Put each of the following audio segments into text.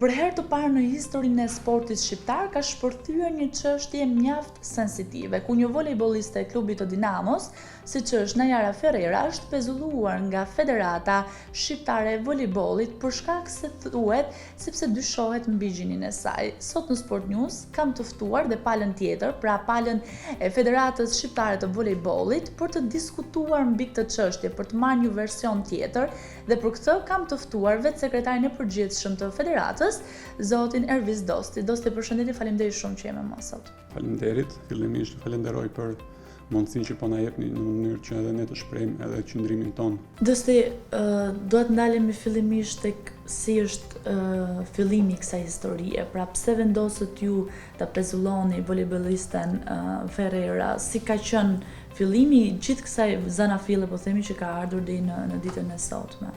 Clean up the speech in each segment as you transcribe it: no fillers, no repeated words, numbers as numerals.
Për herë të parë në historinë e sportit shqiptar ka shpërthyer një çështje mjaft sensitive, ku një volejboliste e klubit të Dinamos, siç është Najara Ferreira, është pezulluar nga Federata Shqiptare e Volejbollit për shkak se thuhet sepse dyshohet mbi gjinin e saj. Sot në Sport News kam të ftuar dhe palën tjetër, pra palën e Federatës Shqiptare të Volejbollit, për të diskutuar mbi këtë çështje, për të marrë një version tjetër, dhe për këtë kam të ftuar vetë sekretarin e përgjithshëm të Federatës, zotin Erviz Dosti. Dosti, përshëndetje, faleminderit shumë që jemi më sot. Faleminderit, fillimisht falenderoj për mundësinë që po na jepni në mënyrë që edhe ne të shprehim edhe qëndrimin ton. Dosti, duhet ndalemi fillimisht tek si është fillimi i kësaj historie. Pra pse vendosët ju ta pezulloni volejbolisten Ferreira? Si ka qenë fillimi i gjithë kësaj zanafille, po themi, që ka ardhur deri në ditën e sotme?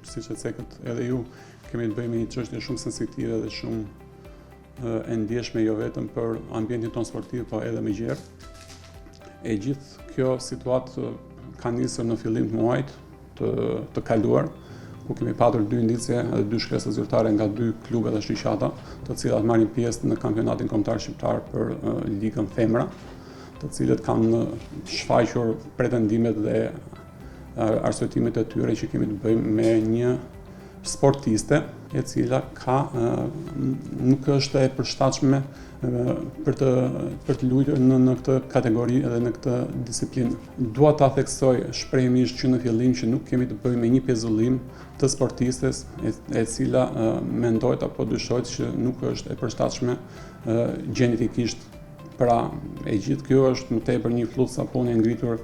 Siç e cekët edhe ju, kemi të bëjmë një çështje shumë sensitive dhe shumë e ndjeshme, jo vetëm për ambientin ton sportiv, po edhe me gjerë. E gjithë kjo situatë ka nisur në fillim të muajit të kaluar, ku kemi patur 2 indicje dhe 2 shkresë zyrtare nga 2 klube dhe shiqata, të cilat marrin pjesë në kampionatin kombëtar shqiptar për ligën femra, të cilët kanë shfaqur pretendimet dhe arsyetimet e tyre që kemi të bëjmë me një sportiste e cila nuk është e përshtatshme për të luajtur në këtë kategori dhe në këtë disiplinë. Dua ta theksoj shprehimisht që në fillim që nuk kemi të bëjmë me një pezullim të sportistes e cila mendohet apo dyshohet që nuk është e përshtatshme gjenetikisht. Pra, e gjithë kjo është më tepër një flut sapuni ngritur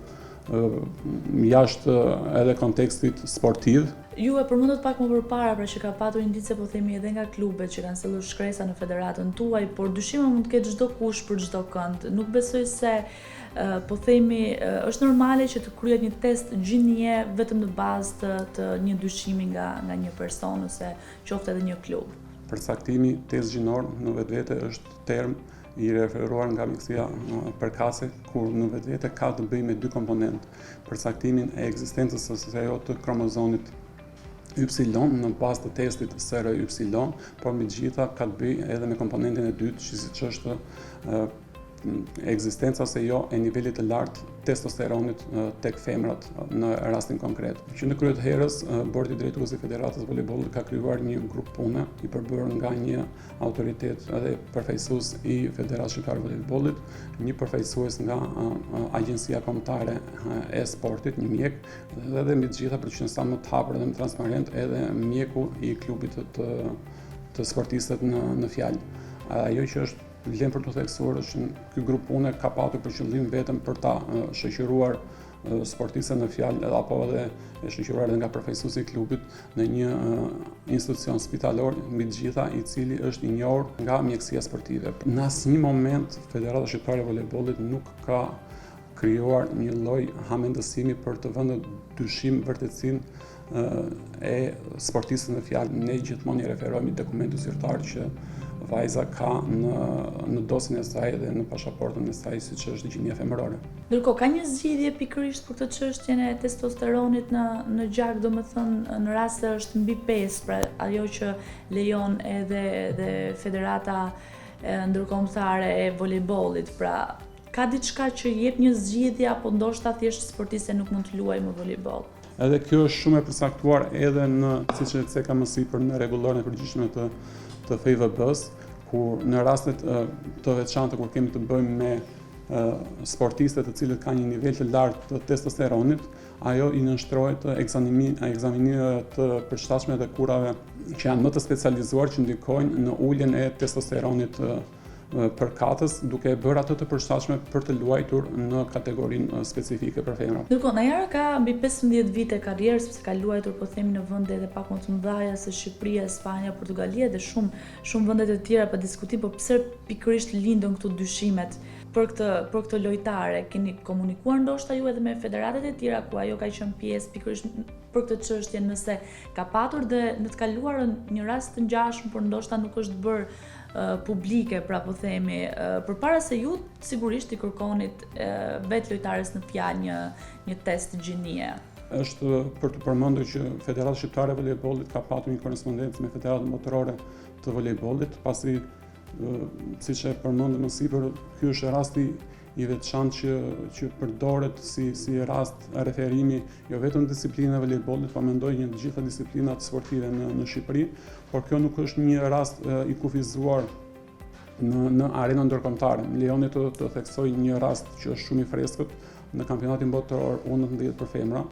jashtë edhe kontekstit sportiv. Ju e përmendët pak më përpara, pra që ka patur indicie, po themi, edhe nga klubet që kanë sjellur shkresa në federatën tuaj, por dyshime mund të ketë çdo kush për çdo kënd. Nuk besoj se po themi është normale që të kryhet një test gjinie vetëm në bazë të një dyshimi nga një person ose qoftë edhe një klub. Përcaktimi test gjinor në vetvete është term i referuar nga mjekësia përkatëse, kur në vetvete ka të bëjë me 2 komponentë: përcaktimin e ekzistencës së jo të kromozomit Y në bazë të testit SRY, por mbi të gjitha ka të bëjë edhe me komponentin e dytë, që siç është ekzistenca ose jo e nivelit të lartë testosteronit tek femrat në rastin konkret. Që në krye të herës, Bordi i Drejtues i Federatës Volejbollit ka krijuar një grup pune i përbërë nga një autoritet edhe përfaqësues i Federatës Shqiptare Volejbollit, një përfaqësues nga Agjencia Kombëtare e Sportit, një mjek, dhe edhe mbi të gjitha, për që në sa më të hapur dhe më transparent, edhe mjeku i klubit të sportistët në fjalë. Ajo që është vlen për të theksuar është që ky grup pune ka patur për qëllim vetëm për ta shoqëruar sportistët në fjalë apo edhe e shoqëruar edhe nga përfaqësuesi i klubit në një institucion spitalor, mbi të gjitha i cili është i njohur nga mjekësia sportive. Në asnjë moment Federata Shqiptare e Volejbollit nuk ka krijuar një lloj hamendësimi për të vënë dyshim vërtetësinë e sportistëve në fjalë. Ne gjithmonë i referohemi dokumentit zyrtar që vajza ka në dosin e saj dhe në pasaportën e saj, siç është gjinia femërore. Ndërkohë, ka një zgjidhje pikërisht për këtë çështjen e testosteronit në gjak, domethënë në rast se është mbi 5, pra ajo që lejon edhe Federata Ndërkombëtare e Volejbollit, pra ka diçka që jep një zgjidhje apo ndoshta thjesht sportiste nuk mund të luajë më volejboll? Edhe kjo është shumë e përcaktuar edhe siç e theka më sipër, në rregulloren e përgjithshme të FIVB-s, kur në rastet të veçanta kur kemi të bëjmë me sportiste të cilët kanë një nivel të lartë të testosteronit, ajo i nënshtrohet ekzaminimeve të përshtatshme të kurave që janë më të specializuar, që ndikojnë në uljen e testosteronit përkatës, duke bërë atë të përshtatshme për të luajtur në kategorinë specifike për femra. Ndërkohë, Najara ka mbi 15 vite karrierë, sepse ka luajtur, po themi, në vende edhe pak më të mëdha se Shqipëria, Spanja, Portugalia dhe shumë vende të tjera për diskutim, por pse pikërisht lindën këto dyshimet për këtë lojtare? Keni komunikuar ndoshta ju edhe me federatet e tjera ku ajo ka qenë pjesë pikërisht për këtë çështje, nëse ka patur dhe në të kaluarën një rast të ngjashëm, por ndoshta nuk është bërë publike, pra po themi, përpara se ju sigurisht i kërkonit vetë lojtares në fjalë një test gjinie? Është për të përmendur që Federata Shqiptare e Voleybollit ka patur një korrespondencë me Federatën Botërore të Voleybollit, pasi siç e përmendëm më sipër, ky është rasti i veçantë që përdoret si rast referimi jo vetëm disiplinën e voleybollit, po mendoj një të gjitha disiplinat sportive në Shqipëri, por kjo nuk është një rast i kufizuar në arenën ndërkombëtare. Më lejoni të theksoj një rast që është shumë i freskët në kampionatin botëror U19 për femra,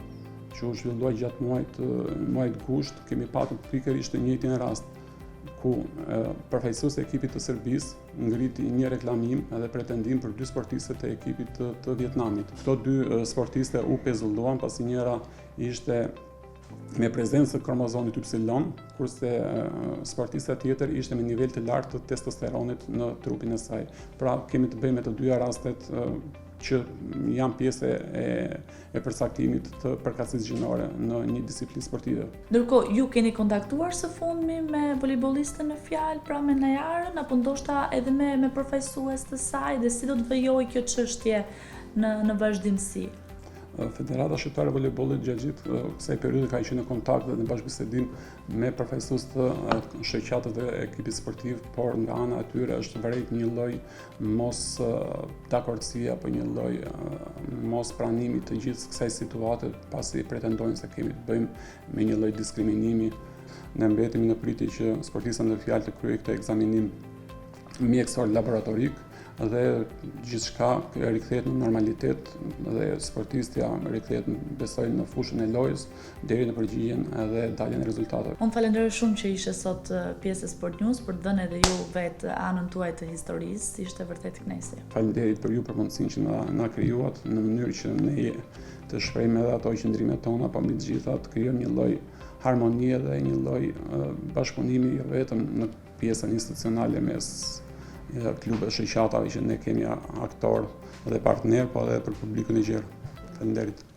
që u zhvillua gjatë muajit gusht. Kemi patur pikërisht të njëjtin rast ku përfaqësuesi i ekipit të Serbisë ngriti një reklamim edhe pretendim për 2 sportiste të ekipit të Vietnamit. Këto 2 sportiste u pezulluan pasi njëra ishte me prezencë të kromozomit Y, kurse sportista tjetër ishte me nivel të lartë të testosteronit në trupin e saj. Pra kemi të bëjmë me të dyja rastet që janë pjesë e përcaktimit të përkatësisë gjinore në një disiplinë sportive. Ndërkohë, ju keni kontaktuar së fundmi me voleybollistën në fjalë, pra me Najarën, apo ndoshta edhe me përfaqësues të saj, dhe si do të vijojë kjo çështje në vazhdimsi? Federata Shqiptare e Voleybollit gjatë gjithë kësaj periudhe ka qenë në kontakt dhe në bashkëbisedim me përfaqësues të shoqatave të ekipit sportiv, por nga ana e tyre është vërejt një lloj mos dakordësie apo një lloj mos pranimi të gjithë kësaj situate, pasi pretendojnë se kemi të bëjmë me një lloj diskriminimi. Ne mbetemi në pritje që sportista në fjalë të kryejë këtë ekzaminim mjekësor laboratorik dhe gjithçka rikthehet në normalitet dhe sportistja rikthehet besoj në fushën e lojës deri në përgjigjen edhe daljen e rezultateve. Unë falenderoj shumë që ishe sot pjesë e Sport News për të dhënë edhe ju vetë anën tuaj të historisë, ishte vërtet kënaqësi. Faleminderit për ju për mundësinë që na krijuat në mënyrë që ne të shprehim edhe ato qëndrimet tona, po mbi të gjitha të krijojmë një lloj harmonie dhe një lloj bashkëpunimi jo vetëm në pjesën institucionale mes klube shoqatave që ne kemi aktor dhe partner, po edhe për publikun e gjerë. Faleminderit.